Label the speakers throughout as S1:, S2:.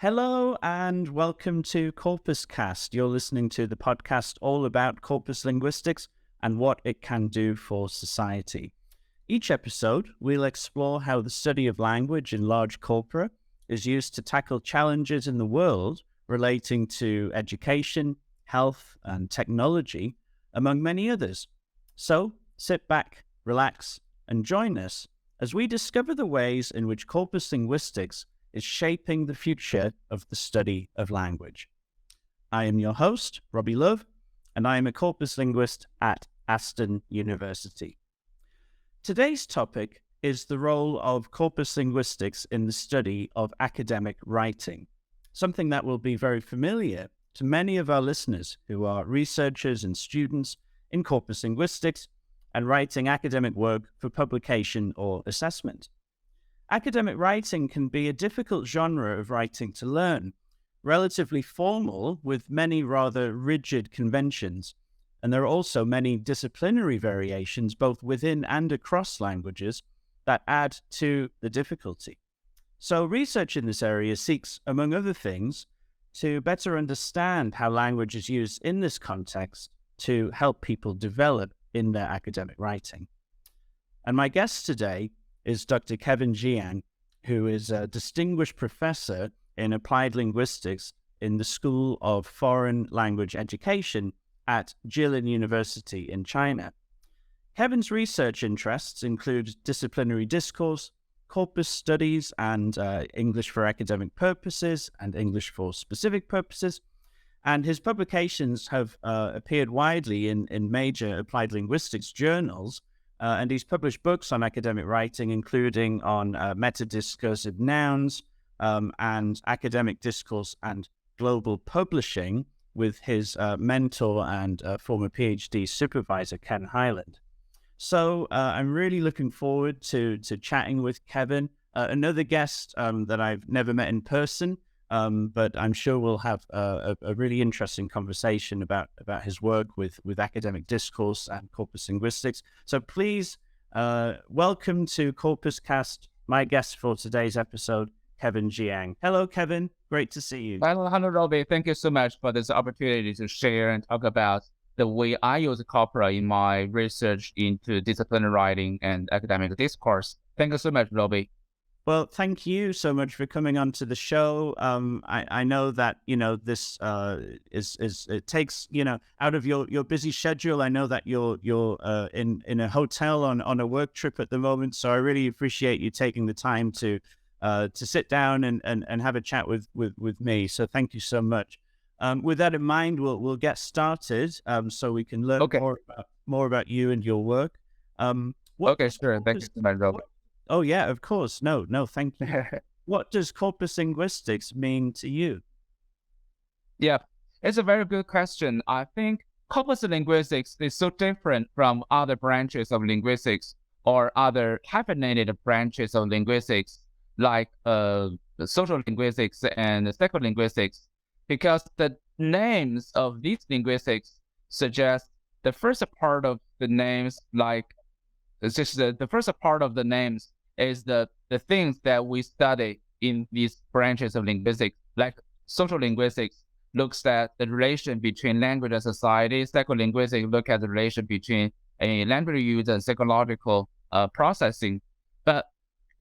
S1: Hello and welcome to CorpusCast. You're listening to the podcast all about corpus linguistics and what it can do for society. Each episode, we'll explore how the study of language in large corpora is used to tackle challenges in the world relating to education, health, and technology, among many others. So, sit back, relax, and join us as we discover the ways in which corpus linguistics is shaping the future of the study of language. I am your host, Robbie Love, and I am a corpus linguist at Aston University. Today's topic is the role of corpus linguistics in the study of academic writing, something that will be very familiar to many of our listeners who are researchers and students in corpus linguistics and writing academic work for publication or assessment. Academic writing can be a difficult genre of writing to learn, relatively formal with many rather rigid conventions, and there are also many disciplinary variations both within and across languages that add to the difficulty. So research in this area seeks, among other things, to better understand how language is used in this context to help people develop in their academic writing. And my guest today is Dr. Kevin Jiang, who is a distinguished professor in applied linguistics in the School of Foreign Language Education at Jilin University in China. Kevin's research interests include disciplinary discourse, corpus studies, and English for academic purposes and English for specific purposes. And his publications have appeared widely in major applied linguistics journals, and he's published books on academic writing, including on metadiscursive nouns and academic discourse and global publishing with his mentor and former PhD supervisor, Ken Highland. So I'm really looking forward to chatting with Kevin, another guest that I've never met in person, but I'm sure we'll have a really interesting conversation about his work with academic discourse and corpus linguistics. So please welcome to CorpusCast, my guest for today's episode, Kevin Jiang. Hello, Kevin. Great to see you.
S2: Hello, Robbie. Thank you so much for this opportunity to share and talk about the way I use corpora in my research into disciplinary writing and academic discourse. Thank you so much, Robbie.
S1: Well, thank you so much for coming on to the show. I know that, this it takes, out of your busy schedule. I know that you're in a hotel on a work trip at the moment. So I really appreciate you taking the time to sit down and have a chat with me. So thank you so much. With that in mind, we'll get started so we can learn more about you and your work.
S2: Sure. Thank you so much, Robbie.
S1: Oh, yeah, of course. No, thank you. What does corpus linguistics mean to you?
S2: Yeah, it's a very good question. I think corpus linguistics is so different from other branches of linguistics or other hyphenated branches of linguistics like social linguistics and psycholinguistics because the names of these linguistics suggest the first part of the names the first part of the names is the things that we study in these branches of linguistics, like social linguistics looks at the relation between language and society. Psycholinguistics look at the relation between a language use and psychological processing. But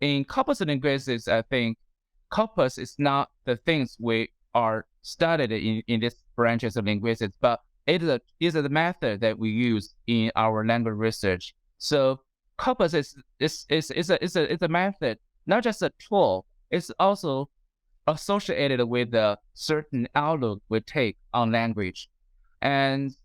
S2: in corpus linguistics, I think corpus is not the things we are studied in these branches of linguistics, but it is a method that we use in our language research. So corpus is a method, not just a tool. It's also associated with a certain outlook we take on language. And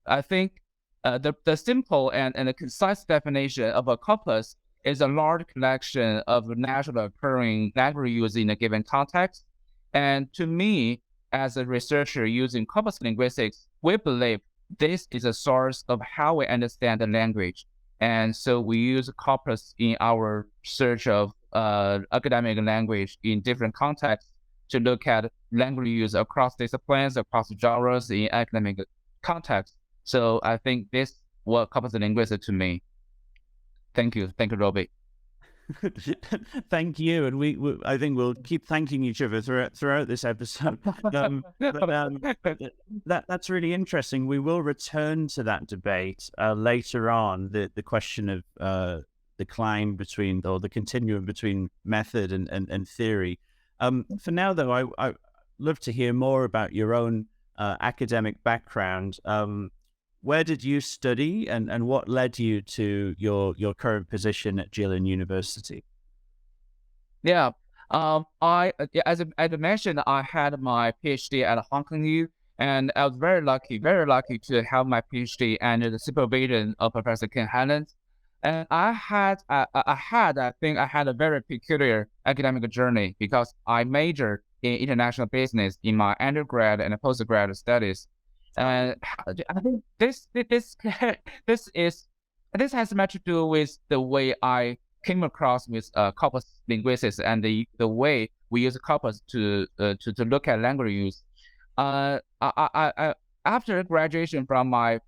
S2: I think the simple and the concise definition of a corpus is a large collection of naturally occurring language use in a given context. And to me, as a researcher using corpus linguistics, we believe this is a source of how we understand the language. And so we use corpus in our search of academic language in different contexts to look at language use across disciplines, across genres in academic context. So I think this what corpus linguistics to me. Thank you, Robbie.
S1: Thank you, and I think we'll keep thanking each other throughout this episode. That's really interesting. We will return to that debate later on. The question of the climb between, or the continuum between method and theory. For now, though, I love to hear more about your own academic background. Where did you study, and what led you to your current position at Jilin University?
S2: Yeah, as I mentioned, I had my PhD at Hong Kong U, and I was very lucky to have my PhD under the supervision of Professor Ken Hanlon. And I think I had a very peculiar academic journey because I majored in international business in my undergrad and postgrad studies. And I think this has much to do with the way I came across with corpus linguistics and the way we use corpus to look at language use. After graduation from my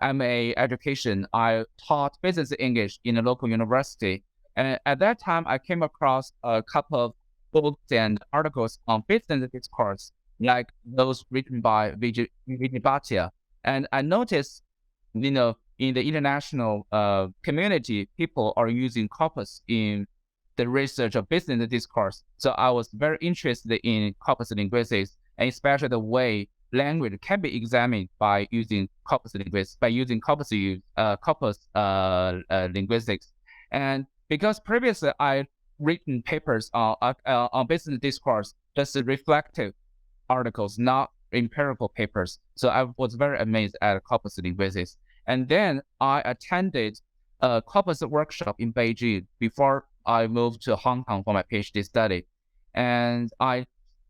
S2: MA education, I taught business English in a local university, and at that time I came across a couple of books and articles on business discourse, like those written by Vijay Bhatia. And I noticed, in the international community, people are using corpus in the research of business discourse. So I was very interested in corpus linguistics, and especially the way language can be examined by using corpus linguistics, linguistics. And because previously I written papers on business discourse, just reflective articles, not empirical papers. So I was very amazed at corpus linguistics. And then I attended a corpus workshop in Beijing before I moved to Hong Kong for my PhD study. And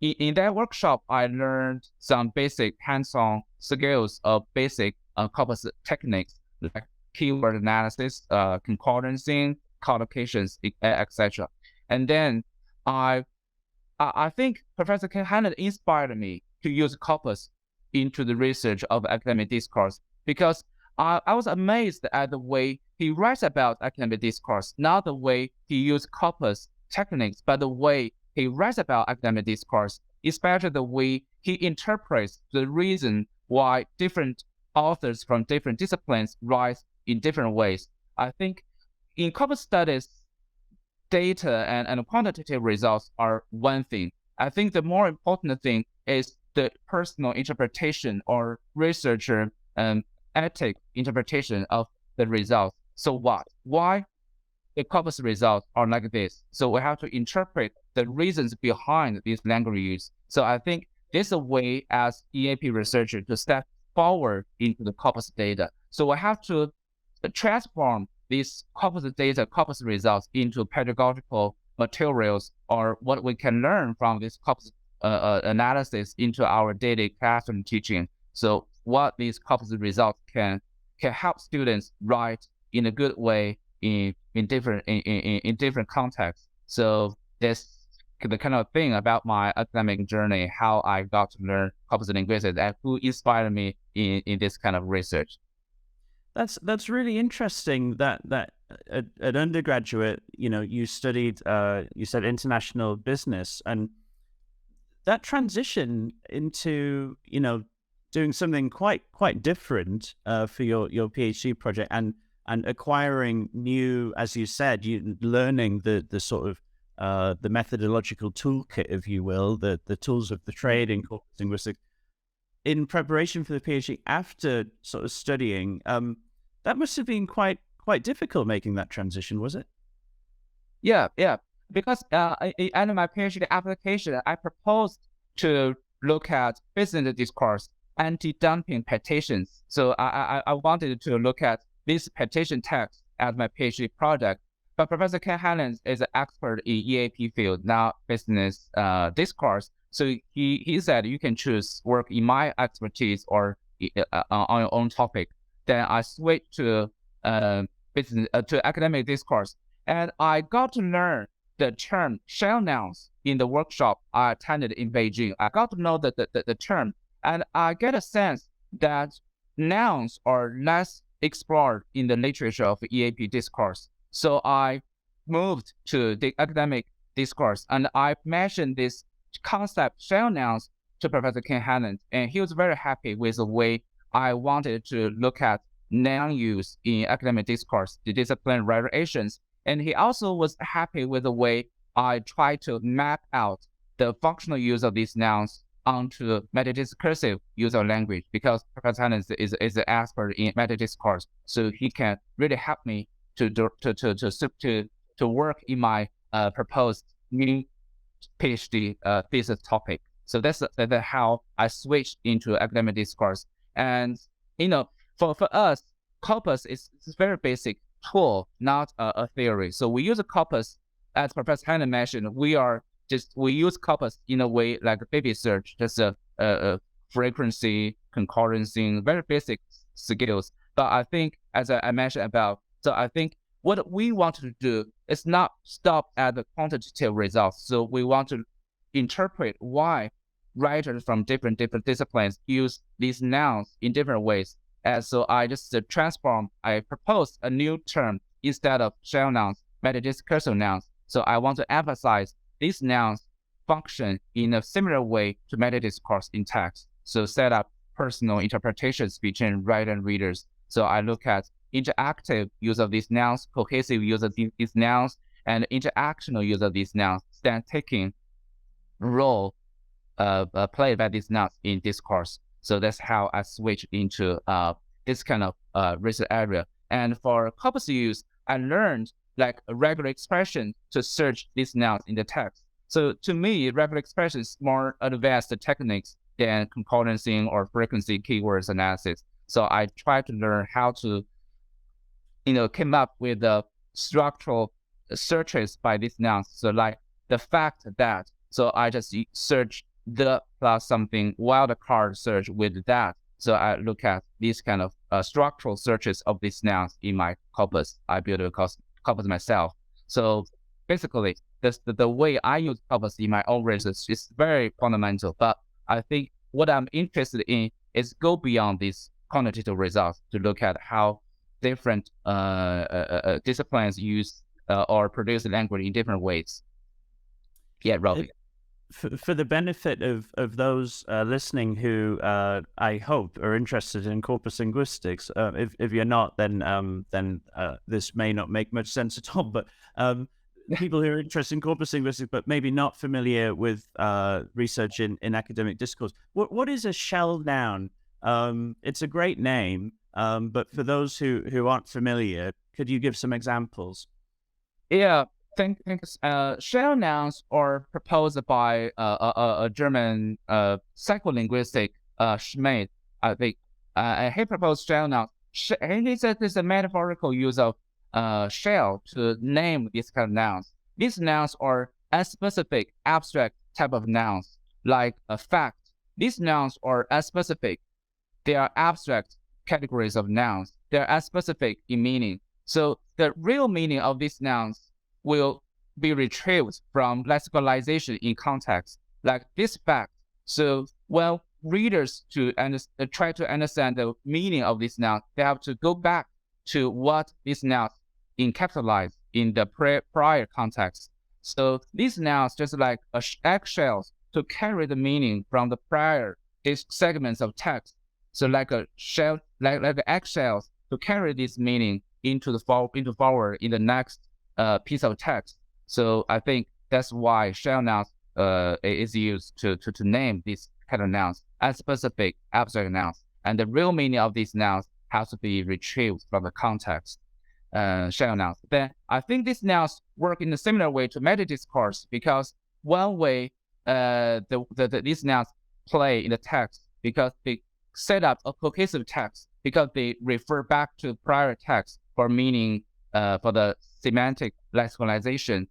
S2: in that workshop, I learned some basic hands-on skills of basic corpus techniques, like keyword analysis, concordancing, collocations, etc. And then I think Professor Ken Hanlon inspired me to use corpus into the research of academic discourse, because I was amazed at the way he writes about academic discourse, not the way he used corpus techniques, but the way he writes about academic discourse, especially the way he interprets the reason why different authors from different disciplines write in different ways. I think in corpus studies, data and quantitative results are one thing. I think the more important thing is the personal interpretation or researcher ethic interpretation of the results. So what? Why the corpus results are like this? So we have to interpret the reasons behind these language use. So I think this is a way as EAP researcher to step forward into the corpus data. So we have to transform these corpus data, corpus results into pedagogical materials, or what we can learn from this corpus analysis into our daily classroom teaching. So what these corpus results can help students write in a good way in different contexts. So this the kind of thing about my academic journey, how I got to learn corpus linguistics, and who inspired me in this kind of research.
S1: That's really interesting that at undergraduate, you studied, you said international business, and that transition into, doing something quite different for your PhD project, and acquiring new, as you said, learning the sort of the methodological toolkit, if you will, the tools of the trade in corpus linguistics, in preparation for the PhD after sort of studying. That must have been quite difficult making that transition, was it?
S2: Yeah. Because in my PhD application, I proposed to look at business discourse, anti-dumping petitions. So I wanted to look at this petition text as my PhD project. But Professor Ken Hanlon is an expert in EAP field, not business discourse. So he said you can choose work in my expertise or on your own topic. Then I switched to business to academic discourse, and I got to learn the term shell nouns in the workshop I attended in Beijing. I got to know the term, and I get a sense that nouns are less explored in the literature of EAP discourse. So I moved to the academic discourse, and I mentioned this concept shell nouns to Professor Ken Hannon, and he was very happy with the way I wanted to look at noun use in academic discourse, the discipline variations, and he also was happy with the way I tried to map out the functional use of these nouns onto metadiscursive use of language, because Professor Hannon is an expert in metadiscourse, so he can really help me to work in my proposed new PhD thesis topic. So that's how I switched into academic discourse. And for us, corpus is a very basic tool, not a theory. So we use a corpus, as Professor Hannon mentioned. We use corpus in a way like a baby search, just a frequency, concordancy, very basic skills. But I think, as I mentioned about, so I think what we want to do is not stop at the quantitative results. So we want to interpret why writers from different disciplines use these nouns in different ways. And so I just I proposed a new term instead of shell nouns, metadiscursive nouns. So I want to emphasize these nouns function in a similar way to metadiscourse in text. So set up personal interpretations between writer and readers. So I look at interactive use of these nouns, cohesive use of these nouns, and interactional use of these nouns, taking role played by these nouns in discourse. So that's how I switched into this kind of research area. And for corpus use, I learned like a regular expression to search these nouns in the text. So to me, regular expression is more advanced techniques than concordancy or frequency keywords analysis. So I try to learn how to, came up with the structural searches by these nouns. So like the fact that, so I just search the plus something while the card search with that. So I look at these kind of structural searches of these nouns in my corpus. I build a corpus myself. So basically, the way I use corpus in my own research is very fundamental. But I think what I'm interested in is go beyond these quantitative results to look at how different disciplines use or produce language in different ways. Yeah, Robbie.
S1: For the benefit of those listening who I hope are interested in corpus linguistics, if you're not, then this may not make much sense at all. But people who are interested in corpus linguistics but maybe not familiar with research in academic discourse, what is a shell noun? It's a great name, but for those who aren't familiar, could you give some examples?
S2: Yeah. Thanks. Shell nouns are proposed by a German psycholinguistic Schmidt. I think he proposed shell nouns. He said there's a metaphorical use of shell to name these kind of nouns. These nouns are unspecific, abstract type of nouns, like a fact. These nouns are unspecific. They are abstract categories of nouns. They are unspecific in meaning. So the real meaning of these nouns will be retrieved from lexicalization in context, like this fact. So when readers try to understand the meaning of this noun, they have to go back to what these nouns encapsulate in the prior context. So these nouns just like eggshells to carry the meaning from the prior segments of text. So like a shell, like eggshells to carry this meaning into forward in the next piece of text. So I think that's why shell nouns is used to name these kind of nouns, unspecific abstract nouns. And the real meaning of these nouns has to be retrieved from the context, shell nouns. Then I think these nouns work in a similar way to metadiscourse, because one way these nouns play in the text, because they set up a cohesive text, because they refer back to prior text for meaning, for the semantic lexicalization.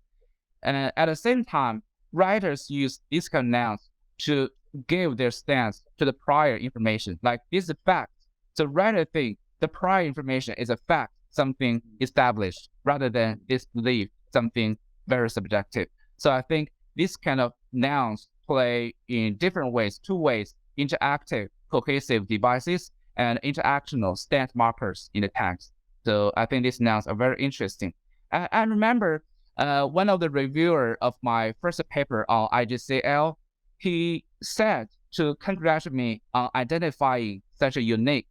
S2: And at the same time, writers use these kind of nouns to give their stance to the prior information. Like this is a fact. So writer think the prior information is a fact, something established, rather than disbelief, something very subjective. So I think these kind of nouns play in different ways, two ways: interactive, cohesive devices, and interactional stance markers in the text. So I think these nouns are very interesting. I remember One of the reviewer of my first paper on IGCL, he said to congratulate me on identifying such a unique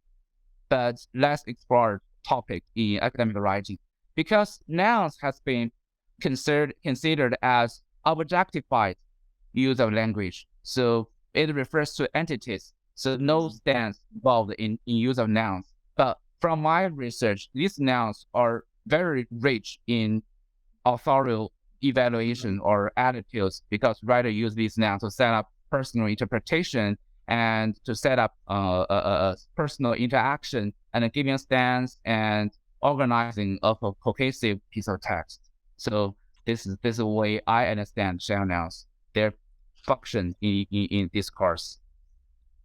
S2: but less explored topic in academic writing, because nouns has been considered as objectified use of language. So it refers to entities, so no stance involved in use of nouns. But from my research, these nouns are very rich in authorial evaluation or attitudes, because writers use these nouns to set up personal interpretation and to set up a personal interaction and giving a stance and organizing of a cohesive piece of text. So this is the way I understand shell nouns, their function in discourse.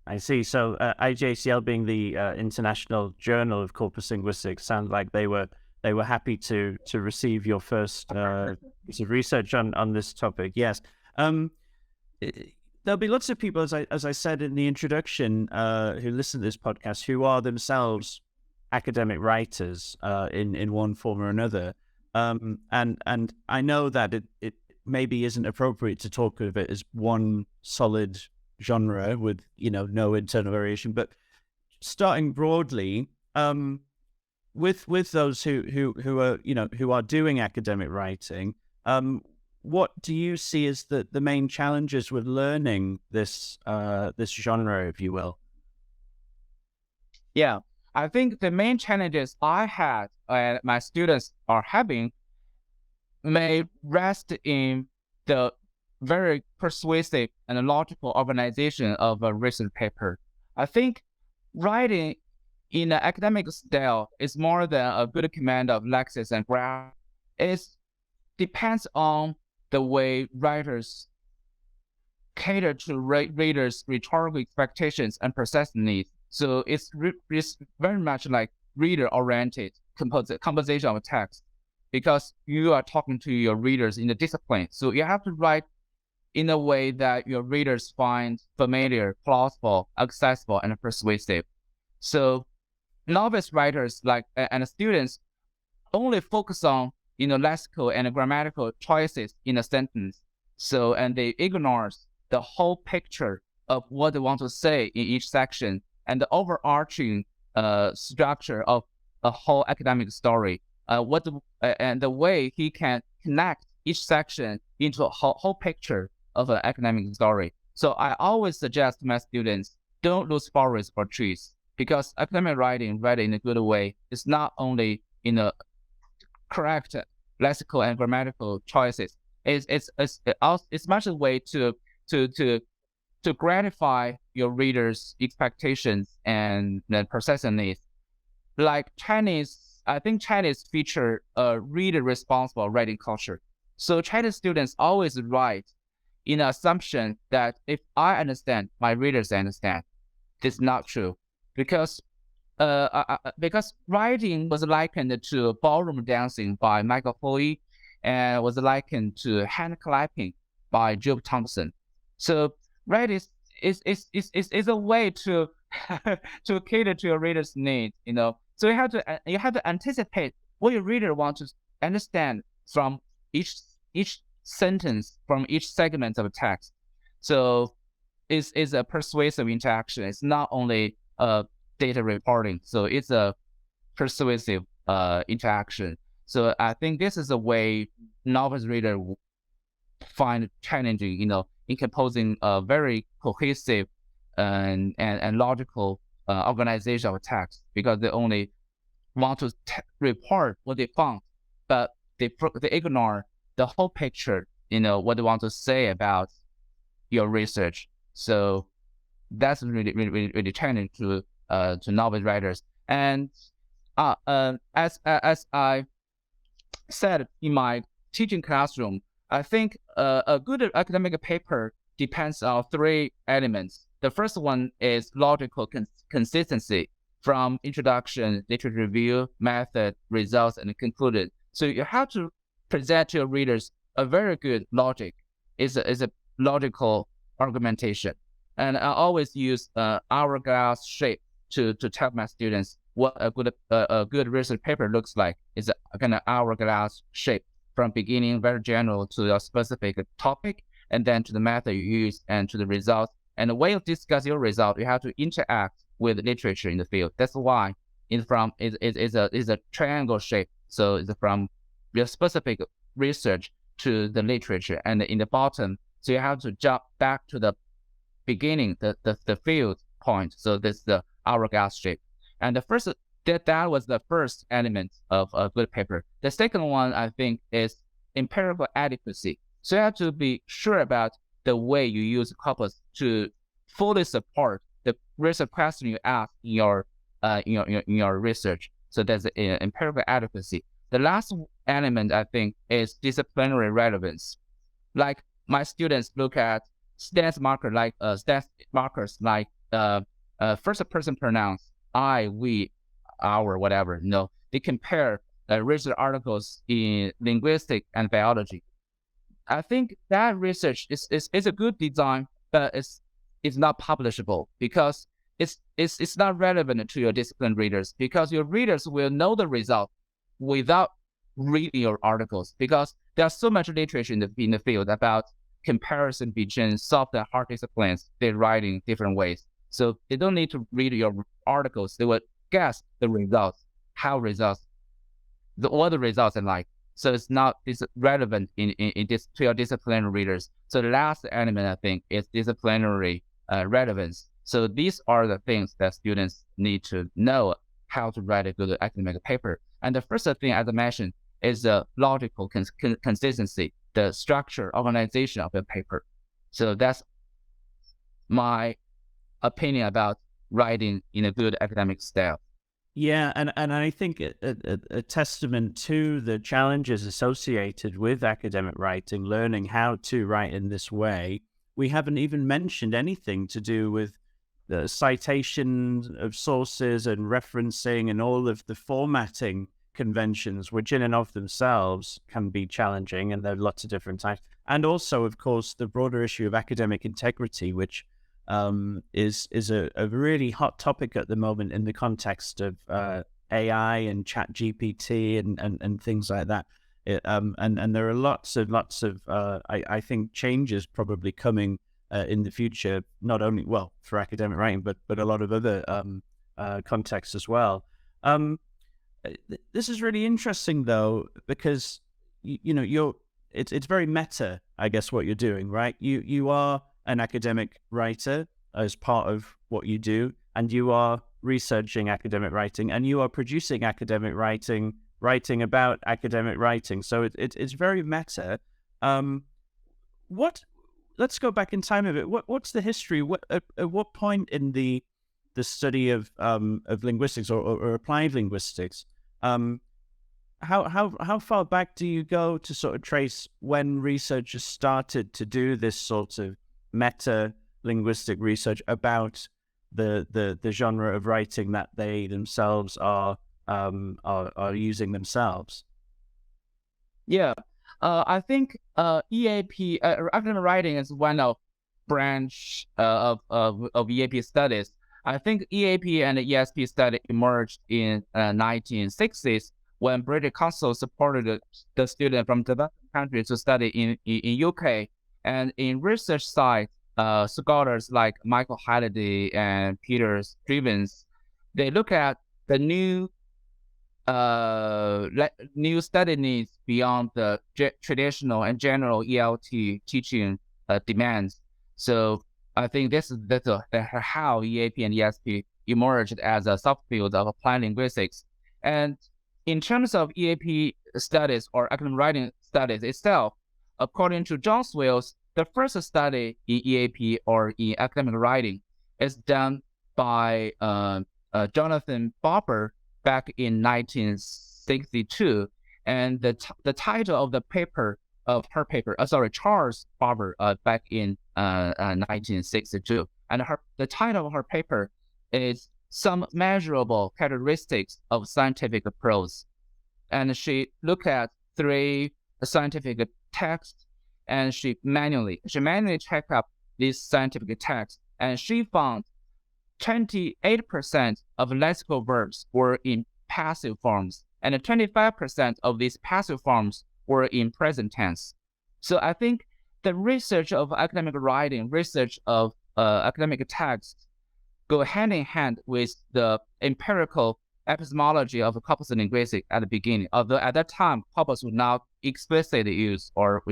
S1: I see. So IJCL, being the International Journal of Corpus Linguistics, sounds like they were happy to receive your first piece of research on this topic. Yes. There'll be lots of people, as I said in the introduction, who listen to this podcast, who are themselves academic writers in one form or another. And I know that it maybe isn't appropriate to talk of it as one solid genre with no internal variation, but starting broadly, with those who are doing academic writing, what do you see as the main challenges with learning this genre, if you will?
S2: Yeah, I think the main challenges I had and my students are having may rest in the very persuasive and logical organization of a research paper. I think writing in an academic style is more than a good command of lexis and grammar. It depends on the way writers cater to readers' rhetorical expectations and processing needs. So it's very much like reader-oriented composition of text, because you are talking to your readers in the discipline. So you have to write in a way that your readers find familiar, plausible, accessible, and persuasive. So novice writers and students only focus on lexical and grammatical choices in a sentence. So, and they ignore the whole picture of what they want to say in each section and the overarching structure of a whole academic story. And the way he can connect each section into a whole picture of an academic story. So I always suggest to my students, don't lose forest for trees, because academic writing, read in a good way, is not only in a correct lexical and grammatical choices. It's much a way to gratify your readers' expectations and the processing needs. Like Chinese, I think Chinese feature a reader-responsible writing culture. So Chinese students always write in the assumption that if I understand, my readers understand. This is not true, because writing was likened to ballroom dancing by Michael Foley, and was likened to hand clapping by Job Thompson. So writing is a way to to cater to your readers' needs. So you have to anticipate what your reader wants to understand from each sentence, from each segment of text. So it's a persuasive interaction. It's not only data reporting. So it's a persuasive interaction. So I think this is a way novice reader find challenging, in composing a very cohesive and logical organization of text, because they only want to report what they found, but they ignore the whole picture, what they want to say about your research. So that's really challenging to novice writers. And as I said in my teaching classroom, I think a good academic paper depends on three elements. The first one is logical consistency, from introduction, literature review, method, results, and concluded. So you have to present to your readers a very good logic. Is a logical argumentation. And I always use hourglass shape to tell my students what a good research paper looks like. Is a kind of hourglass shape. from beginning very general to a specific topic, and then to the method you use and to the results. And the way you discuss your result, you have to interact with literature in the field. That's why it's a triangle shape. So it's from your specific research to the literature, and in the bottom, so you have to jump back to the beginning, the field point. So this is the hourglass shape. And the first that was the first element of a good paper. The second one, I think, is empirical adequacy. So you have to be sure about the way you use corpus to fully support the research question you ask in your research. So that's empirical adequacy. The last element, I think, is disciplinary relevance. Like my students look at stance markers like first person pronouns, I, we, our, whatever. They compare research articles in linguistics and biology. I think that research is a good design, but it's not publishable because it's not relevant to your discipline readers, because your readers will know the result without reading your articles, because there's so much literature in the field about comparison between soft and hard disciplines. They're writing different ways, so they don't need to read your articles. They will guess the results, all the results are like. So it's not relevant in this to your disciplinary readers. So the last element, I think, is disciplinary relevance. So these are the things that students need to know how to write a good academic paper. And the first thing, as I mentioned, is the logical consistency, the structure, organization of the paper. So that's my opinion about writing in a good academic style.
S1: Yeah, and I think a testament to the challenges associated with academic writing, learning how to write in this way, we haven't even mentioned anything to do with the citation of sources and referencing and all of the formatting conventions, which in and of themselves can be challenging, and there are lots of different types. And also, of course, the broader issue of academic integrity, which is a really hot topic at the moment in the context of AI and chat GPT and things like that. And there are lots of I think changes probably coming in the future, not only for academic writing, but a lot of other contexts as well. This is really interesting though, because it's very meta, I guess, what you're doing, right? You are an academic writer as part of what you do, and you are researching academic writing, and you are producing academic writing about academic writing. So it's very meta. Let's go back in time a bit. What's the history? At what point in the study of linguistics or applied linguistics, how far back do you go to sort of trace when researchers started to do this sort of meta linguistic research about the genre of writing that they themselves are using themselves?
S2: Yeah, I think EAP academic writing is one of branch of EAP studies. I think EAP and ESP study emerged in 1960s when British Council supported the student from developing countries to study in UK. And in research side, scholars like Michael Halliday and Peter Strivens, they look at the new study needs beyond the traditional and general ELT teaching demands. So I think that's how EAP and ESP emerged as a subfield of applied linguistics. And in terms of EAP studies or academic writing studies itself, according to John Swales, the first study in EAP or in academic writing is done by Jonathan Barber back in 1962, and the title of Charles Barber back in 1962, and the title of her paper is Some Measurable Characteristics of Scientific Prose, and she looked at 3 scientific texts, and she manually checked up these scientific texts, and she found 28% of lexical verbs were in passive forms, and 25% of these passive forms or in present tense. So I think the research of academic writing, research of academic texts go hand in hand with the empirical epistemology of corpus linguistics at the beginning. Although at that time, corpus was not explicitly used, or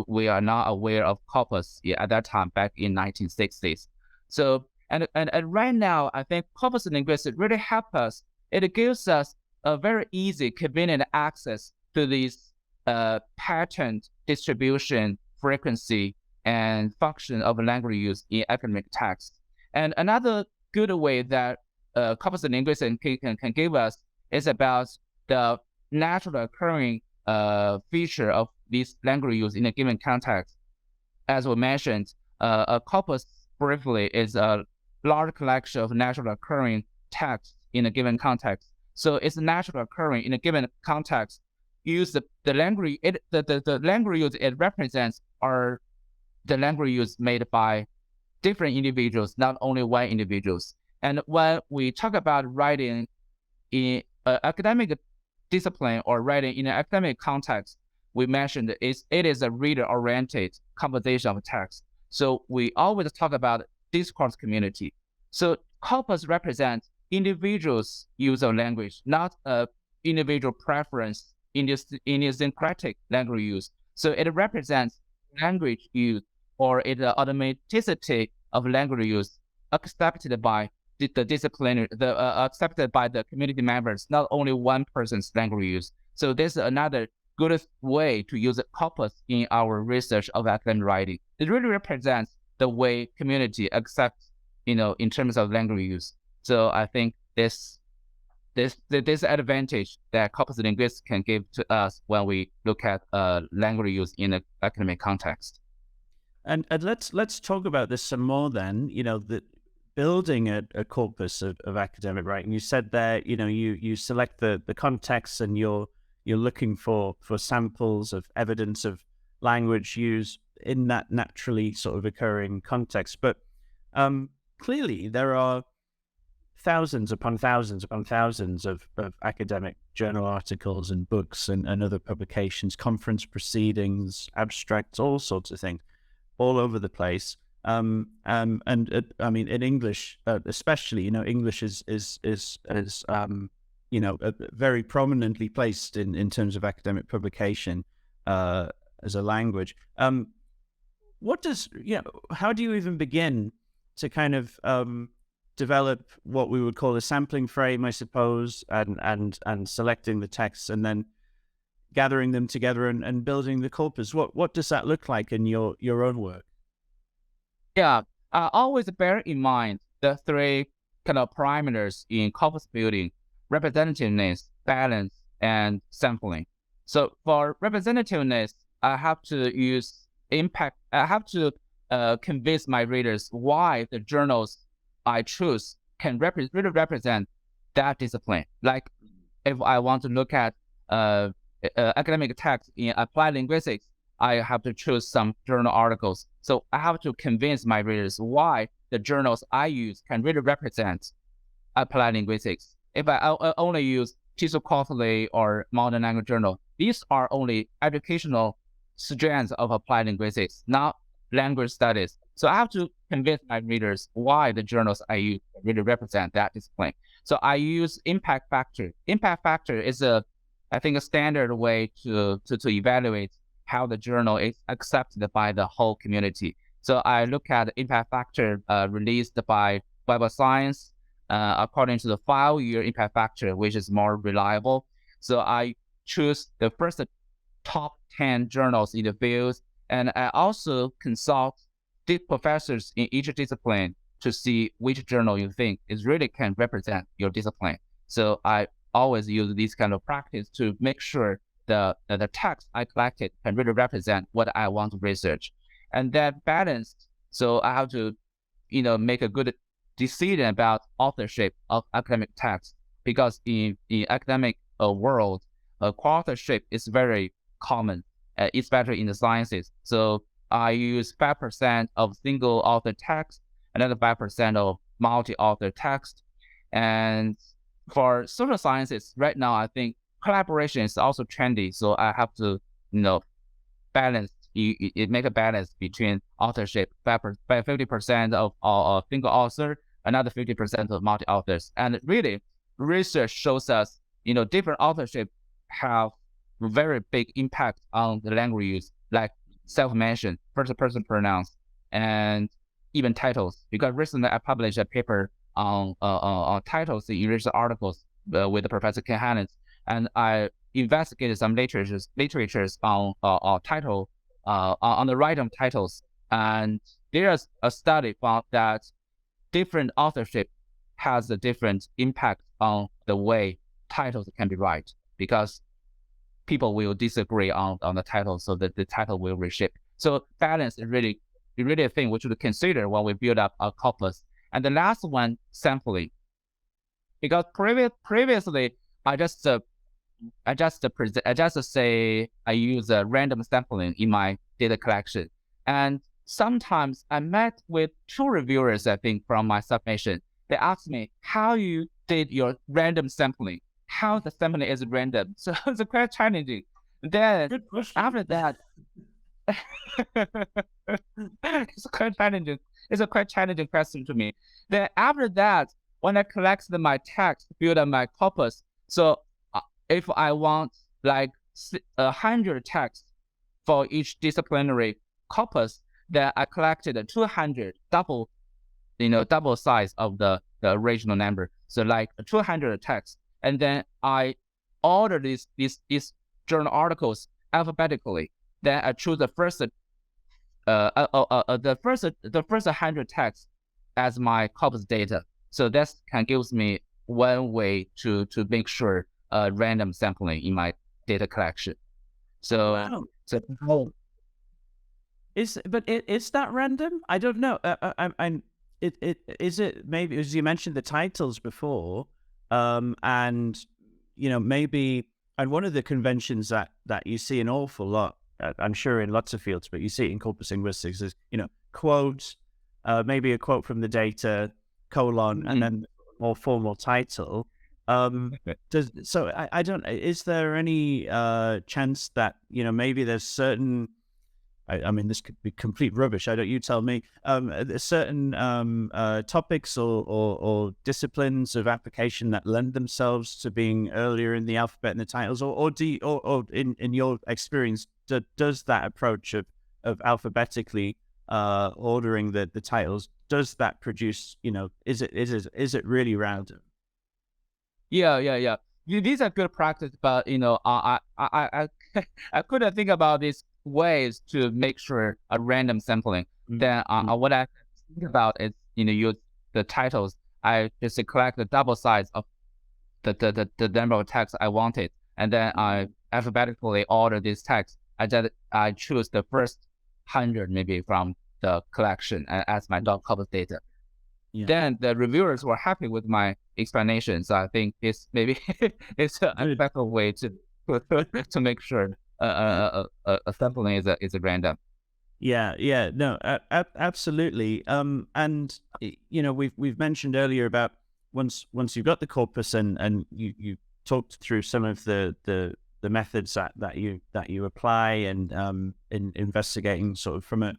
S2: we are not aware of corpus at that time back in 1960s. So and right now, I think corpus linguistics really help us. It gives us a very easy, convenient access to these pattern distribution, frequency, and function of language use in academic texts. And another good way that corpus linguistics can give us is about the naturally occurring feature of these language use in a given context. As we mentioned, a corpus briefly is a large collection of naturally occurring texts in a given context. So it's naturally occurring in a given context. Use the language the language use it represents are the language use made by different individuals, not only one individuals. And when we talk about writing in academic discipline or writing in an academic context, we mentioned it is a reader-oriented composition of text. So we always talk about discourse community. So corpus represents individuals' use of language, not individual preference in idiosyncratic language use. So it represents language use or the automaticity of language use accepted by the disciplinary, accepted by the community members, not only one person's language use. So this is another good way to use corpus in our research of academic writing. It really represents the way community accepts, in terms of language use. So I think this advantage that corpus linguistics can give to us when we look at language use in an academic context.
S1: And let's talk about this some more then. The building a corpus of academic writing. You said there, you select the context and you're looking for samples of evidence of language use in that naturally sort of occurring context. But clearly there are thousands upon thousands upon thousands of academic journal articles and books and other publications, conference proceedings, abstracts, all sorts of things, all over the place. I mean, in English, especially, English is very prominently placed in terms of academic publication as a language. How do you even begin to kind of develop what we would call a sampling frame, I suppose, and selecting the texts and then gathering them together and building the corpus? What does that look like in your own work?
S2: Yeah, always bear in mind the three kind of parameters in corpus building: representativeness, balance, and sampling. So for representativeness, I have to use impact. I have to convince my readers why the journals I choose can really represent that discipline. Like if I want to look at academic text in applied linguistics, I have to choose some journal articles. So I have to convince my readers why the journals I use can really represent applied linguistics. If I only use TESOL Quarterly or Modern Language Journal, these are only educational strands of applied linguistics, not language studies. So I have to convince my readers why the journals I use really represent that discipline. So I use impact factor. Impact factor is I think a standard way to evaluate how the journal is accepted by the whole community. So I look at the impact factor released by Web of Science according to the 5-year impact factor, which is more reliable. So I choose the first top 10 journals in the field, and I also consult the professors in each discipline to see which journal you think is really can represent your discipline. So I always use this kind of practice to make sure the text I collected can really represent what I want to research. And that balance, so I have to, make a good decision about authorship of academic text, because in academic world, co-authorship is very common, especially in the sciences. So I use 5% of single author text, another 5% of multi-author text. And for social sciences, right now, I think collaboration is also trendy. So I have to balance. It make a balance between authorship by 50% of a single author, another 50% of multi-authors. And really, research shows us, different authorship have very big impact on the language use, like self-mention, first-person pronouns, and even titles. Because recently I published a paper on titles in research articles with Professor Ken Hannes, and I investigated some literatures on title, on the writing of titles, and there's a study found that different authorship has a different impact on the way titles can be write, because people will disagree on the title, so that the title will reshape. So balance is really a thing we should consider when we build up a corpus. And the last one, sampling, because previously I just say I use a random sampling in my data collection, and sometimes I met with 2 reviewers, I think, from my submission. They asked me how you did your random sampling, how the sampling is random. So it's quite challenging. Then after that, it's quite challenging. It's a quite challenging question to me. Then after that, when I collected my text, build up my corpus. So if I want like 100 texts for each disciplinary corpus, then I collected 200, double size of the original number. So like 200 texts, and then I order these journal articles alphabetically. Then I choose the first 100 texts as my corpus data. So that can gives me one way to make sure random sampling in my data collection. So
S1: wow. Is that random? I don't know. Is it maybe, as you mentioned the titles before, and maybe, and one of the conventions that you see an awful lot, I'm sure in lots of fields, but you see it in corpus linguistics, is quote, maybe a quote from the data, colon, and then more formal title. I don't. Is there any chance that maybe there's certain? I mean, this could be complete rubbish. You tell me. Certain topics or disciplines of application that lend themselves to being earlier in the alphabet in the titles, or in your experience, does that approach of alphabetically ordering the titles, does that produce? Is it really random?
S2: Yeah. These are good practice, but I couldn't think about these ways to make sure a random sampling. Then what I think about is use the titles. I just collect the double size of the number of texts I wanted, and then I alphabetically order these texts. I choose the first 100 maybe from the collection as my corpus data. Yeah. Then the reviewers were happy with my explanation. So I think it's maybe it's an effective way to make sure a sampling is a random.
S1: Yeah, no, absolutely. And we've mentioned earlier about once you've got the corpus and you talked through some of the methods that you apply and in investigating sort of from a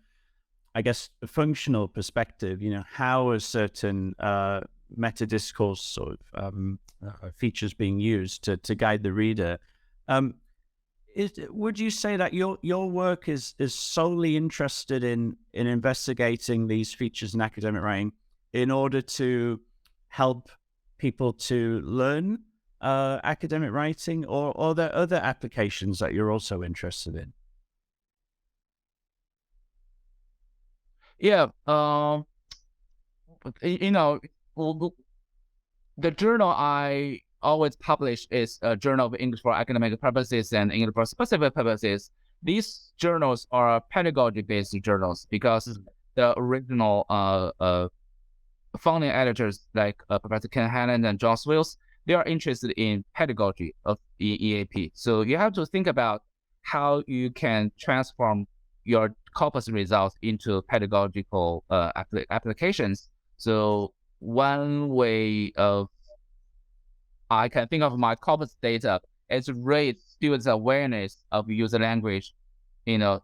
S1: functional perspective, how a certain metadiscourse sort of features being used to guide the reader. Would you say that your work is solely interested in investigating these features in academic writing in order to help people to learn academic writing, or are there other applications that you're also interested in?
S2: Yeah, the journal I always publish is a Journal of English for Academic Purposes and English for Specific Purposes. These journals are pedagogy-based journals because the original founding editors like Professor Ken Hannan and John Swills, they are interested in pedagogy of EAP. So you have to think about how you can transform your corpus results into pedagogical applications. So one way of I can think of my corpus data is raise students' awareness of user language,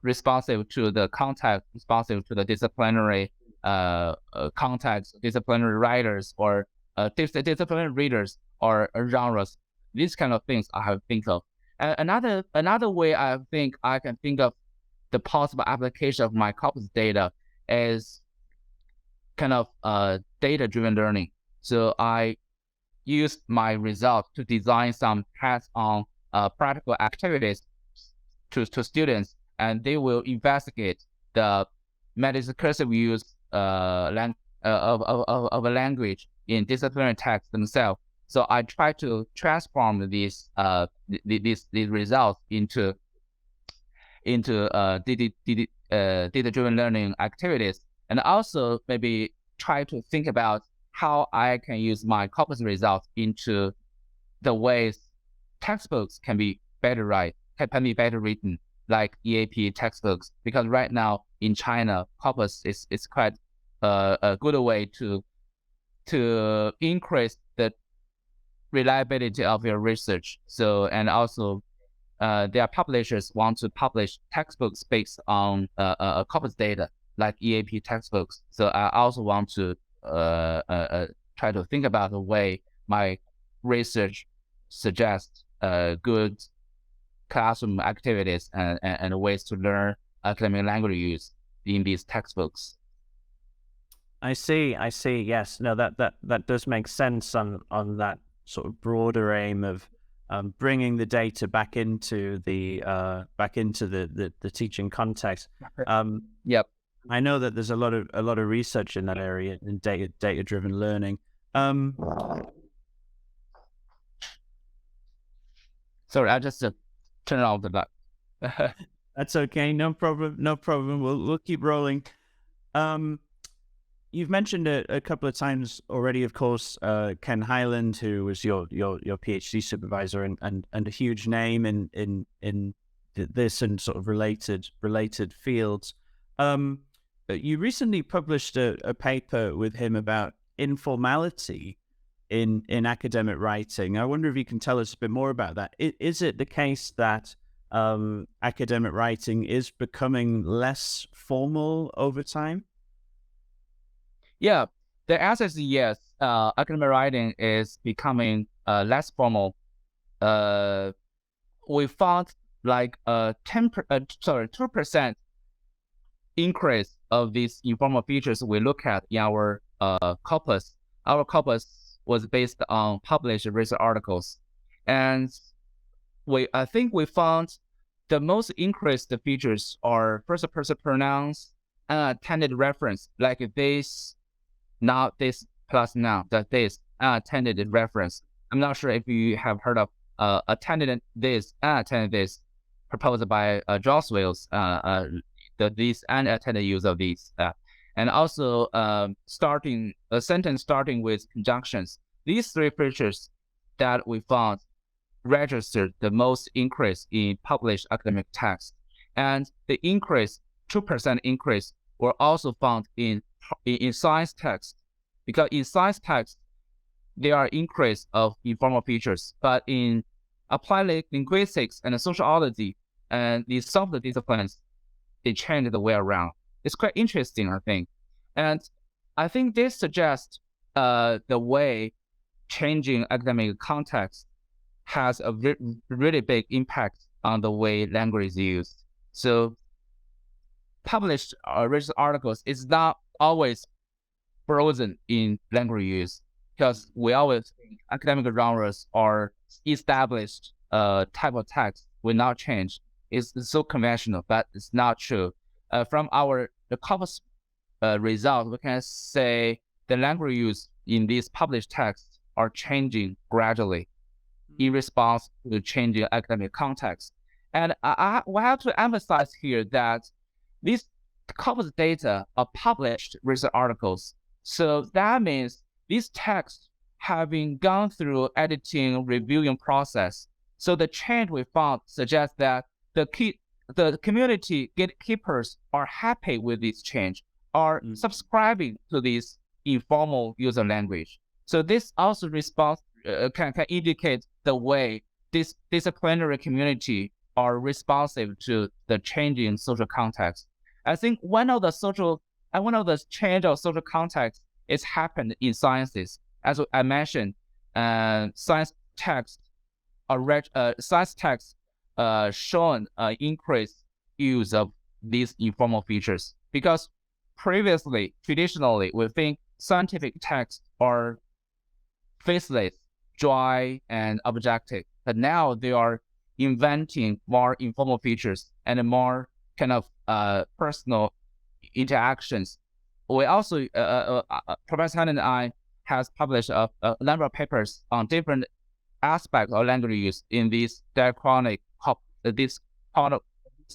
S2: responsive to the context, responsive to the disciplinary context, disciplinary writers, or disciplinary readers, or genres. These kind of things I have to think of. Another way I think I can think of the possible application of my corpus data is kind of data-driven learning. So I use my results to design some hands-on practical activities to students, and they will investigate the metadiscursive use of a language in disciplinary texts themselves. So I try to transform these results into data-driven learning activities, and also maybe try to think about how I can use my corpus results into the ways textbooks can be better written, like EAP textbooks. Because right now in China, corpus is quite a good way to increase the reliability of your research. So, and also their publishers want to publish textbooks based on corpus data, like EAP textbooks. So I also want to try to think about the way my research suggests good classroom activities and ways to learn academic language use in these textbooks.
S1: I see. Yes. No, that does make sense on that sort of broader aim of bringing the data back into the teaching context.
S2: Yep.
S1: I know that there's a lot of research in that area in data-driven learning.
S2: Sorry, I just turned off the light.
S1: That's okay. No problem. We'll keep rolling. You've mentioned a couple of times already, of course, Ken Highland, who was your PhD supervisor and a huge name in this and sort of related fields. You recently published a paper with him about informality in academic writing. I wonder if you can tell us a bit more about that. Is it the case that academic writing is becoming less formal over time?
S2: Yeah, the answer is yes. Academic writing is becoming less formal. We found like 2% increase of these informal features we look at in our corpus. Our corpus was based on published research articles, and I think we found the most increased features are first-person pronouns, unattended reference, like this, not this plus noun, that this, unattended reference. I'm not sure if you have heard of attended this, unattended this, proposed by Joswell's these unattended use of these, and also starting a sentence starting with conjunctions. These three features that we found registered the most increase in published academic texts, and the 2% increase were also found in science texts, because in science texts there are increase of informal features, but in applied linguistics and sociology and the soft disciplines, they change the way around. It's quite interesting, I think. And I think this suggests the way changing academic context has a really big impact on the way language is used. So published research articles is not always frozen in language use, because we always think academic genres are established type of text will not change. It's so conventional, but it's not true. From the corpus result, we can say the language use in these published texts are changing gradually in response to the changing academic context. And we have to emphasize here that these corpus data are published research articles. So that means these texts have been gone through editing, reviewing process. So the change we found suggests that the community gatekeepers are happy with this change, are subscribing to this informal user language. So this also can indicate the way this disciplinary community are responsive to the changing social context. I think one of the change of social context is happened in sciences. As I mentioned, science texts shown increased use of these informal features, because traditionally, we think scientific texts are faceless, dry, and objective. But now they are inventing more informal features and more kind of personal interactions. We also, Professor Han and I has published a number of papers on different aspects of language use in this diachronic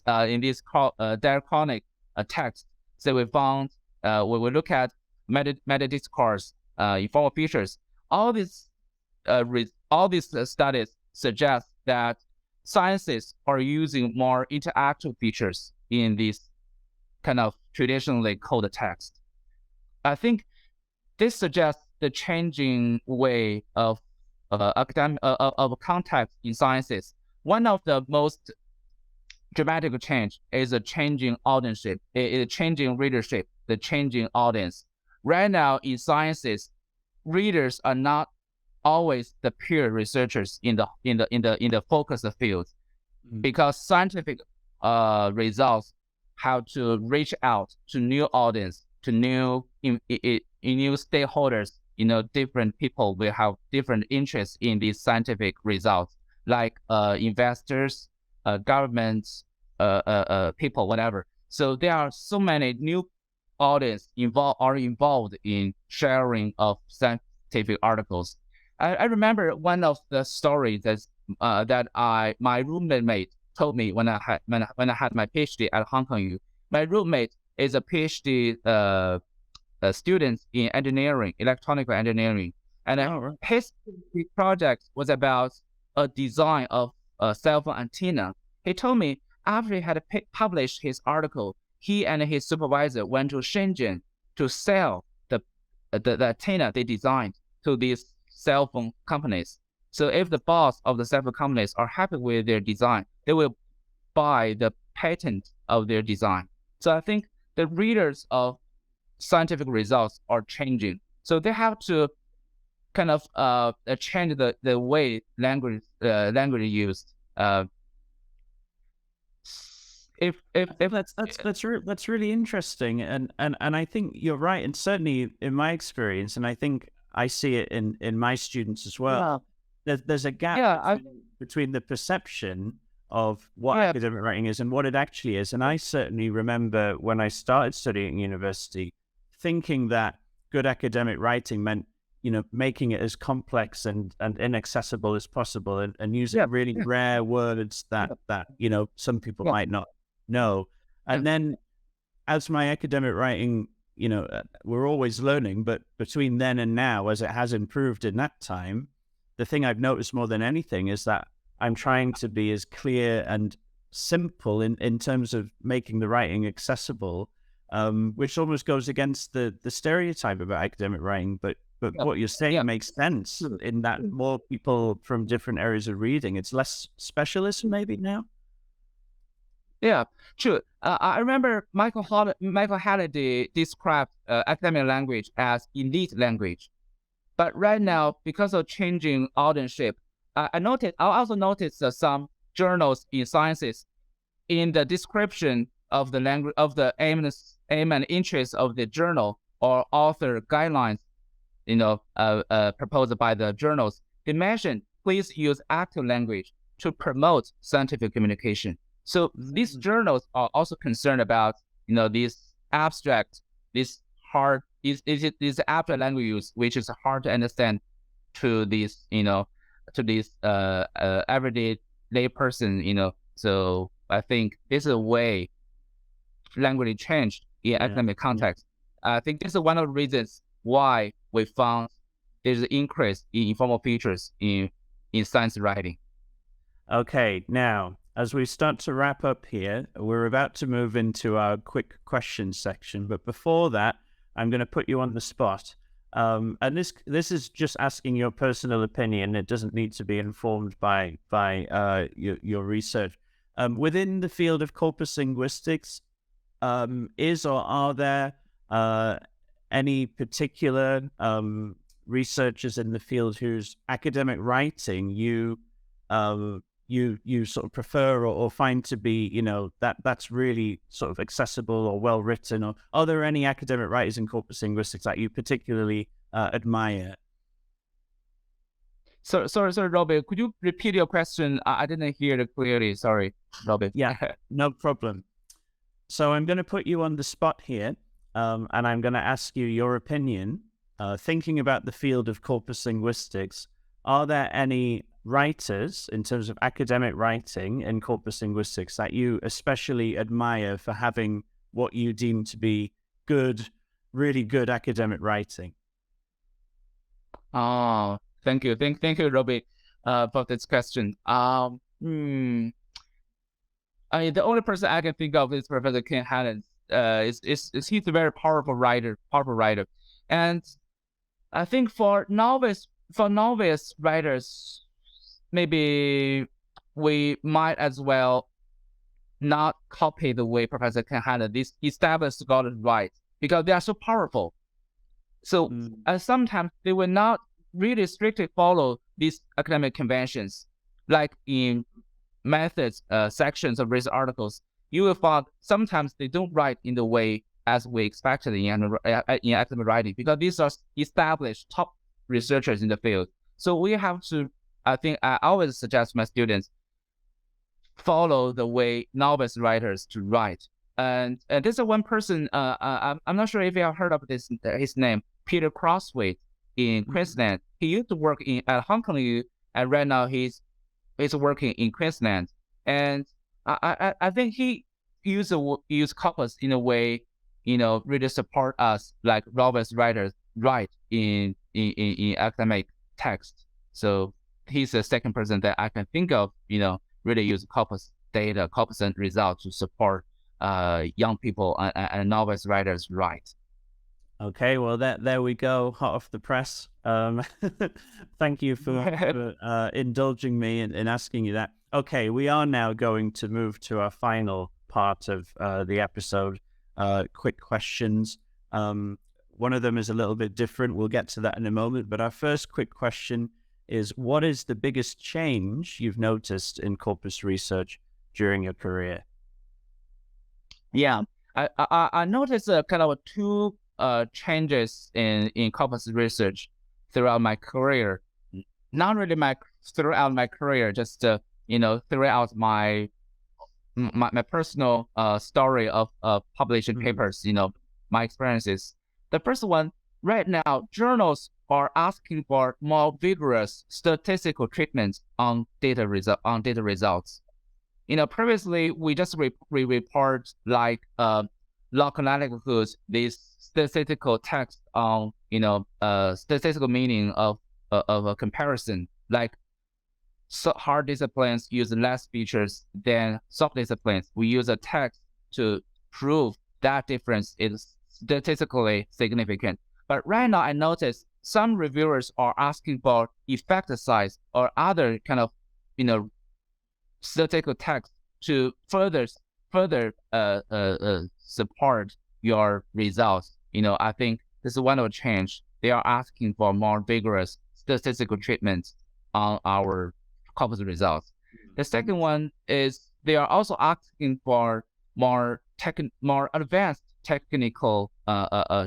S2: diachronic text. So we found, when we look at metadiscourse, informal features, all these studies suggest that sciences are using more interactive features in this kind of traditionally coded text. I think this suggests the changing way of context in sciences. One of the most dramatic change is a changing audience, a changing readership, the changing audience. Right now in sciences, readers are not always the peer researchers in the focus field, because scientific results have to reach out to new audience, to new stakeholders. Different people will have different interests in these scientific results, like investors, governments, people, whatever. So there are so many new audience involved in sharing of scientific articles. I remember one of the stories that my roommate told me when I had my PhD at Hong Kong U. My roommate is a PhD student in engineering, electronic engineering, and his project was about a design of a cell phone antenna. He told me after he had published his article, he and his supervisor went to Shenzhen to sell the antenna they designed to these cell phone companies. So if the boss of the cell phone companies are happy with their design, they will buy the patent of their design. So I think the readers of scientific results are changing. So they have to kind of change the way language used.
S1: That's really interesting, and I think you're right, and certainly in my experience, and I think I see it in my students as well. Yeah. There's a gap between the perception of what academic writing is and what it actually is. And I certainly remember when I started studying at university, thinking that good academic writing meant, making it as complex and inaccessible as possible, and using really rare words that some people might not know. And then as my academic writing, we're always learning, but between then and now, as it has improved in that time, the thing I've noticed more than anything is that I'm trying to be as clear and simple in terms of making the writing accessible, which almost goes against the stereotype about academic writing. But what you're saying makes sense in that more people from different areas of reading. It's less specialism maybe now.
S2: Yeah, true. I remember Michael Halliday described academic language as elite language. But right now, because of changing audience, I also noticed some journals in sciences, in the description of the language of the aim and interest of the journal or author guidelines, proposed by the journals, they mention please use active language to promote scientific communication. So these journals are also concerned about these abstract, this abstract language use, which is hard to understand to these everyday lay person. So I think this is a way language changed in academic context. I think this is one of the reasons why we found there's an increase in informal features in science writing.
S1: Okay, now as we start to wrap up here, we're about to move into our quick questions section. But before that, I'm going to put you on the spot. And this is just asking your personal opinion. It doesn't need to be informed by your research. Within the field of corpus linguistics, is or are there any particular researchers in the field whose academic writing you sort of prefer or find to be, that's really sort of accessible or well written? Or are there any academic writers in corpus linguistics that you particularly admire?
S2: Sorry, Robbie, could you repeat your question? I didn't hear it clearly. Sorry, Robbie.
S1: Yeah, no problem. So I'm going to put you on the spot here, and I'm going to ask you your opinion. Thinking about the field of corpus linguistics, are there any writers in terms of academic writing in corpus linguistics that you especially admire for having what you deem to be good, really good academic writing?
S2: Oh, thank you, Robbie, for this question. I mean, the only person I can think of is Professor Ken Hannon. He's a very powerful writer, and I think for novice writers, maybe we might as well not copy the way Professor Ken Hannon, these established scholars write, because they are so powerful. So sometimes they will not really strictly follow these academic conventions, like in methods sections of research articles. You will find sometimes they don't write in the way as we expected in academic writing, because these are established top researchers in the field. So we have to, I think I always suggest my students follow the way novice writers to write. And this is one person, I'm not sure if you have heard of his name, Peter Crosswaite in Queensland. He used to work at Hong Kong U, and right now he's working in Queensland. And I think he used corpus in a way, really support us like novice writers write in academic text. So he's the second person that I can think of, really use corpus data, corpus and results to support young people and novice writers write.
S1: Okay, well, there we go, hot off the press. Thank you for indulging me in asking you that. Okay, we are now going to move to our final part of the episode, quick questions. One of them is a little bit different. We'll get to that in a moment. But our first quick question is, what is the biggest change you've noticed in corpus research during your career?
S2: Yeah, I noticed kind of two changes in corpus research throughout my career. Not really throughout my career, just throughout my personal story of publishing papers. My experiences. The first one, right now, journals are asking for more vigorous statistical treatments on data results. Previously we just report like log likelihoods, this statistical text on statistical meaning of a comparison. Like hard disciplines use less features than soft disciplines. We use a text to prove that difference is statistically significant. But right now I notice some reviewers are asking for effect size or other kind of statistical text to further support your results. I think this is one of the change. They are asking for more vigorous statistical treatments on our corpus results. The second one is they are also asking for more advanced technical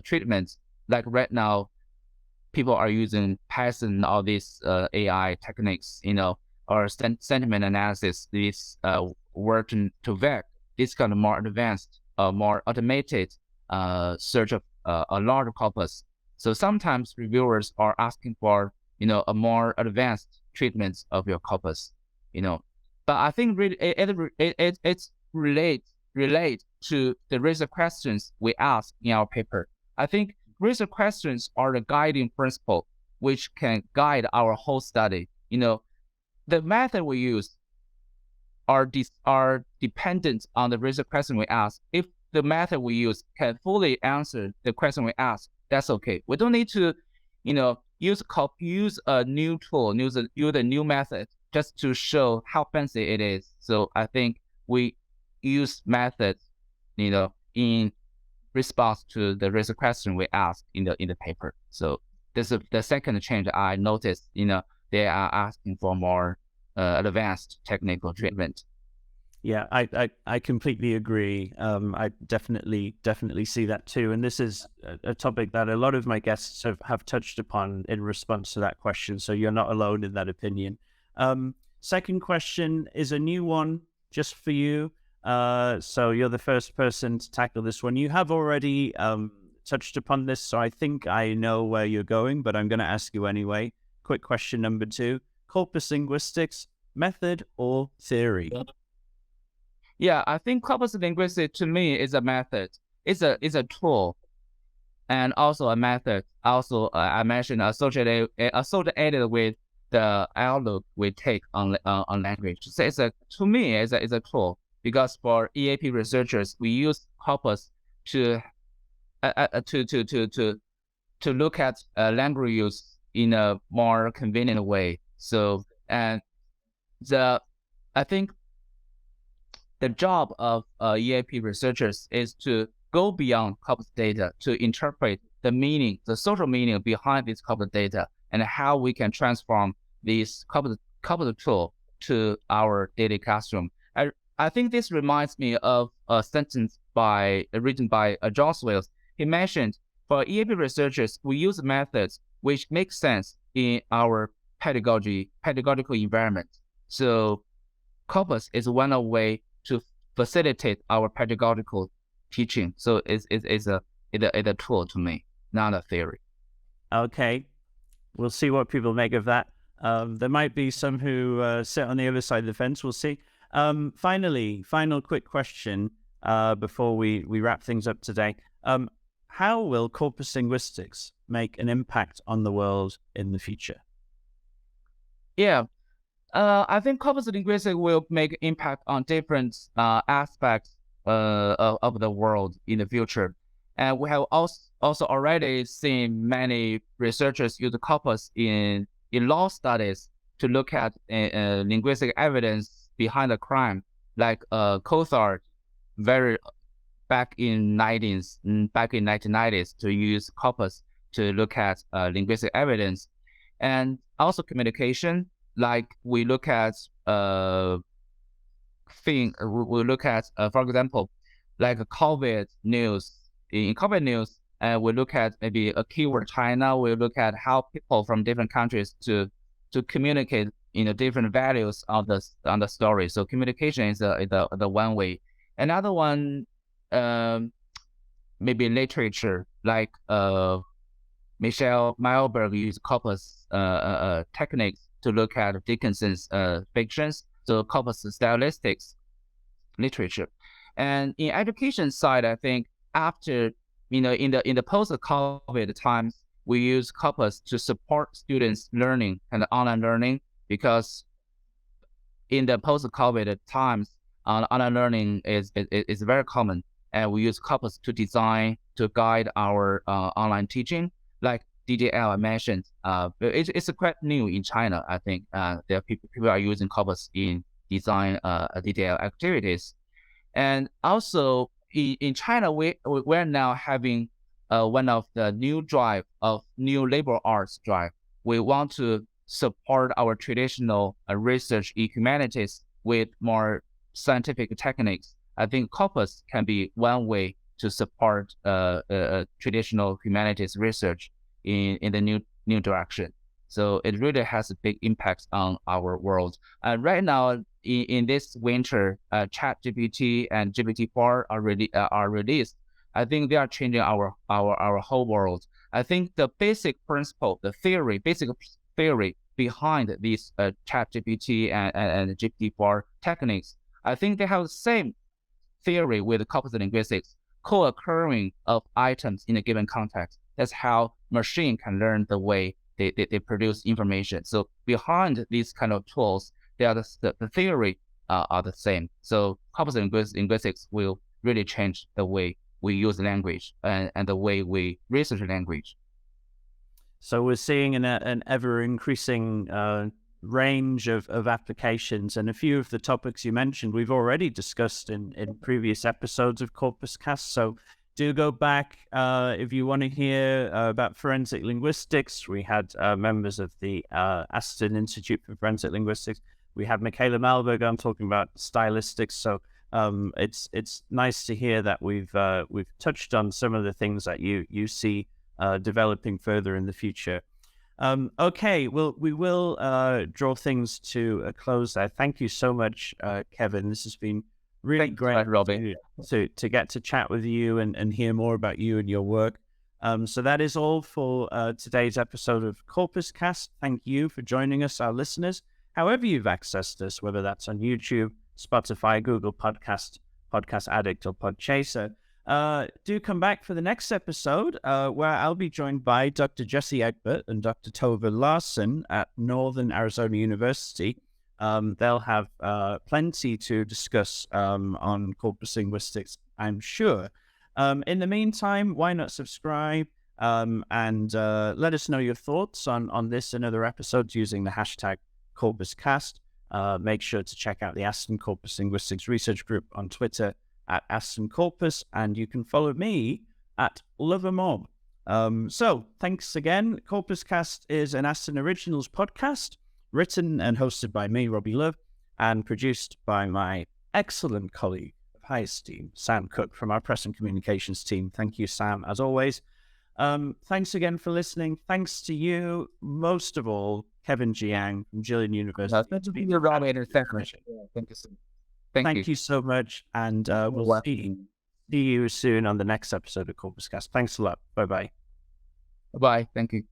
S2: treatments. Like right now, people are using Python, all these AI techniques, or sentiment analysis, this word to vec, this kind of more advanced, more automated search of a larger corpus. So sometimes reviewers are asking for, a more advanced treatments of your corpus, But I think really it's relate to the research questions we ask in our paper. I think research questions are the guiding principle which can guide our whole study. The method we use are dependent on the research question we ask. If the method we use can fully answer the question we ask, that's okay. We don't need to use a new tool, use a new method just to show how fancy it is. So I think we use methods, in response to the research question we asked in the paper. So this is the second change I noticed. They are asking for more advanced technical treatment.
S1: Yeah, I completely agree. I definitely see that too. And this is a topic that a lot of my guests have touched upon in response to that question. So you're not alone in that opinion. Second question is a new one just for you. So you're the first person to tackle this one. You have already touched upon this, so I think I know where you're going, but I'm going to ask you anyway. Quick question number 2. Corpus linguistics, method or theory?
S2: Yeah, I think corpus linguistics to me is a method. It's a tool, and also a method. Also, I mentioned associated with the outlook we take on language. So to me, it's a tool, because for EAP researchers, we use corpus to look at language use in a more convenient way. So, and I think the job of EAP researchers is to go beyond corpus data to interpret the meaning, the social meaning behind this corpus data, and how we can transform this corpus tool to our daily classroom. I think this reminds me of a sentence written by John Swales. He mentioned, for EAP researchers, we use methods which make sense in our pedagogical environment. So corpus is one way to facilitate our pedagogical teaching. So it's a tool to me, not a theory.
S1: Okay, we'll see what people make of that. There might be some who sit on the other side of the fence. We'll see. Final quick question before we wrap things up today. How will corpus linguistics make an impact on the world in the future?
S2: Yeah. I think corpus linguistics will make impact on different aspects of the world in the future. And we have also already seen many researchers use corpus in law studies to look at linguistic evidence behind a crime, like Coulthard, back in 1990s, to use corpus to look at linguistic evidence, and also communication. Like we look at for example, like COVID news. In COVID news, we look at maybe a keyword China. We look at how people from different countries to communicate different values on the story. So communication is the one way. Another one, maybe literature, like Michelle Meilberg used corpus techniques to look at Dickinson's fictions, so corpus stylistics literature. And in education side, I think after in the post-COVID times, we use corpus to support students' learning and online learning, because in the post-COVID times, online learning is very common, and we use corpus to guide our online teaching, like DDL I mentioned. It's quite new in China. I think there are people are using corpus in design DDL activities, and also in China we're now having one of the new liberal arts drive. We want to support our traditional research in humanities with more scientific techniques. I think corpus can be one way to support traditional humanities research in the new direction. So it really has a big impact on our world. Right now, in this winter, ChatGPT and GPT-4 are released. I think they are changing our whole world. I think the basic principle, basic theory behind these ChatGPT and GPT-4 techniques, I think they have the same theory with corpus linguistics, co-occurring of items in a given context. That's how machine can learn the way they produce information. So behind these kind of tools, the theory are the same. So corpus linguistics will really change the way we use language and the way we research language.
S1: So we're seeing an ever-increasing range of applications, and a few of the topics you mentioned we've already discussed in previous episodes of CorpusCast. So do go back if you want to hear about forensic linguistics. We had members of the Aston Institute for Forensic Linguistics. We had Michaela Malberg on talking about stylistics. So it's nice to hear that we've touched on some of the things that you see developing further in the future. Okay, well, we will draw things to a close there. Thank you so much, Kevin. This has been really great,
S2: Robbie,
S1: to get to chat with you and hear more about you and your work. So that is all for today's episode of CorpusCast. Thank you for joining us, our listeners. However you've accessed us, whether that's on YouTube, Spotify, Google Podcast, Podcast Addict, or Podchaser. Do come back for the next episode where I'll be joined by Dr. Jesse Egbert and Dr. Tova Larson at Northern Arizona University. They'll have plenty to discuss on corpus linguistics, I'm sure. In the meantime, why not subscribe and let us know your thoughts on this and other episodes using the hashtag CorpusCast. Make sure to check out the Aston Corpus Linguistics Research Group on Twitter at Aston Corpus, and you can follow me at Lovermob. So thanks again. CorpusCast is an Aston Originals podcast, written and hosted by me, Robbie Love, and produced by my excellent colleague of high esteem, Sam Cook, from our press and communications team. Thank you, Sam, as always. Thanks again for listening. Thanks to you, most of all, Kevin Jiang from Jilin University.
S2: Thank you, Robbie.
S1: Thank you so much, and we'll see you soon on the next episode of CorpusCast. Thanks a lot. Bye-bye.
S2: Bye-bye. Thank you.